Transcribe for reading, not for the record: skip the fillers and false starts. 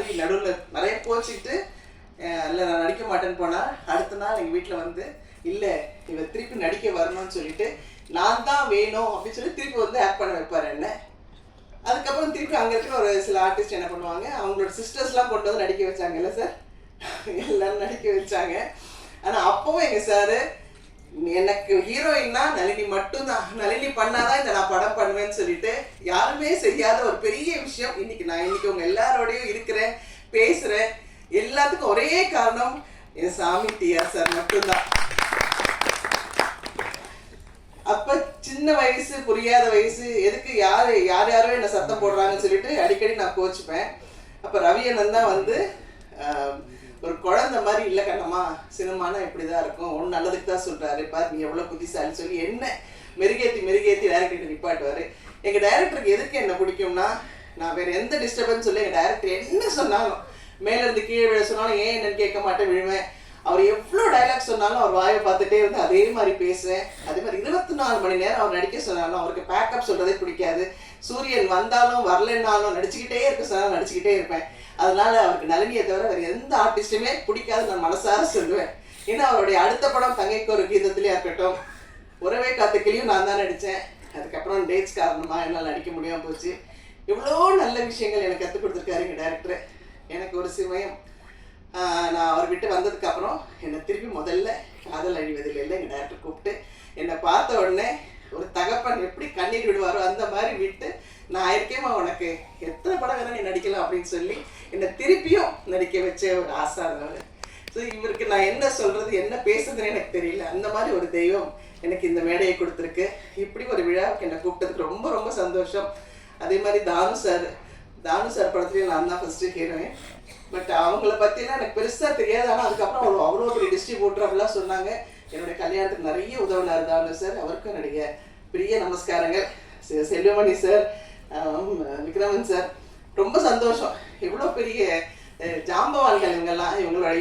மாதிரி நடுவில் நிறைய கோச்சிக்கிட்டு இல்லை நான் நடிக்க மாட்டேன்னு போனால் அடுத்த நாள் எங்கள் வீட்டில் வந்து இல்லை இவ திருப்பி நடிக்க வரணும்னு சொல்லிட்டு நான் தான் வேணும் அப்படின்னு சொல்லி திருப்பி வந்து ஆக்ட் பண்ண வைப்பார் என்ன. அதுக்கப்புறம் திருப்பி அங்கே இருக்கிற ஒரு சில ஆர்டிஸ்ட் என்ன பண்ணுவாங்க, அவங்களோட சிஸ்டர்ஸ்லாம் கொண்டு வந்து நடிக்க வச்சாங்கல்ல சார், எல்லாரும் நடிக்க வச்சாங்க. ஆனால் அப்பவும் எங்கள் சார் எனக்கு ஹீரோயின்னா நளினி மட்டும்தான், நளினி பண்ணாதான் இந்த நான் படம் பண்ணுவேன்னு சொல்லிட்டு யாருமே செய்யாத ஒரு பெரிய விஷயம். இன்னைக்கு உங்க எல்லாரோடையும் இருக்கிறேன், பேசுறேன். எல்லாத்துக்கும் ஒரே காரணம் என் சாமி டிஆர் சார் மட்டும்தான். அப்ப சின்ன வயசு, புரியாத வயசு, எதுக்கு யாரோ என்ன சத்தம் போடுறாங்கன்னு சொல்லிட்டு அடிக்கடி நான் கோச்சுப்பேன். அப்ப ரவி அண்ணன் தான் வந்து ஒரு குழந்தை மாதிரி இல்லை கண்ணம்மா, சினிமானா இப்படிதான் இருக்கும், ஒன்று நல்லதுக்கு தான் சொல்றாரு, பாரு நீ எவ்வளவு புத்திசாலி சொல்லி என்ன மெருகேத்தி டைரக்டர் நிப்பாட்டுவாரு. எங்க டைரக்டருக்கு எதுக்கு என்ன பிடிக்கும்னா, நான் வேற எந்த டிஸ்டர்பன்ஸ் சொல்லி எங்க டைரக்டர் என்ன சொன்னாலும், மேல இருந்து கீழே விழ சொன்னாலும் ஏன் என்னன்னு கேட்க மாட்டேன், விழுவேன். அவர் எவ்வளோ டைலாக் சொன்னாலும் அவர் வாயை பார்த்துட்டே வந்து அதே மாதிரி பேசுவேன். அதே மாதிரி 24 மணி நேரம் அவர் நடிக்க சொன்னாலும் அவருக்கு பேக்கப் சொல்றதே பிடிக்காது. சூரியன் வந்தாலும் வரலன்னாலும் நடிச்சுக்கிட்டே இருக்க சொன்னாலும் நடிச்சுக்கிட்டே இருப்பேன். அதனால அவருக்கு நளினியை தவிர வேறு எந்த ஆர்டிஸ்ட்டுமே பிடிக்காது நான் மனசார சொல்லுவேன். ஏன்னா அவருடைய அடுத்த படம் தங்கைக்கு ஒரு கீதத்திலேயே இருக்கட்டும், உறவே காத்துக்கிலையும் நான் தான் நடித்தேன். அதுக்கப்புறம் டேட்ஸ் காரணமாக என்னால் நடிக்க முடியாமல் போச்சு. இவ்வளோ நல்ல விஷயங்கள் எனக்கு கற்றுக் கொடுத்துருக்காரு எங்கள் டைரக்டர். எனக்கு ஒரு சிமயம், நான் அவர் விட்டு வந்ததுக்கப்புறம் என்னை திருப்பி முதல்ல காதல் அழிவதில் இல்லை எங்கள் டைரக்டர் கூப்பிட்டு என்னை பார்த்த உடனே ஒரு தகப்பன் எப்படி கண்ணீர் விடுவாரோ அந்த மாதிரி விட்டு, நான் இருக்கேம்மா உனக்கு எத்தனை படம் வேணா நீ நடிக்கலாம் அப்படின்னு சொல்லி என்னை திருப்பியும் நடிக்க வச்ச ஒரு ஆசை இருந்தவர். ஸோ இவருக்கு நான் என்ன சொல்கிறது என்ன பேசுறதுன்னு எனக்கு தெரியல. அந்த மாதிரி ஒரு தெய்வம் எனக்கு இந்த மேடையை கொடுத்துருக்கு. இப்படி ஒரு விழாவுக்கு என்னை கூப்பிட்டதுக்கு ரொம்ப ரொம்ப சந்தோஷம். அதே மாதிரி தானு சார் படத்துலேயும் நான் தான் ஃபஸ்ட்டு ஹீரோயின். பட் அவங்கள பற்றிலாம் எனக்கு பெருசாக தெரியாது. ஆனால் அதுக்கப்புறம் அவர் அவ்வளோ பெரிய டிஸ்ட்ரிபியூட்டர் அப்படிலாம் சொன்னாங்க. என்னுடைய கல்யாணத்துக்கு நிறைய உதவினார் தானு சார், அவருக்கும் என்னுடைய பெரிய நமஸ்காரங்கள். செல்வமணி சார், விக்ரமன் சார், ரொம்ப சந்தோஷம். இவ்வளோ பெரிய ஜாம்பவான்கள் இவங்கெல்லாம், இவங்களோட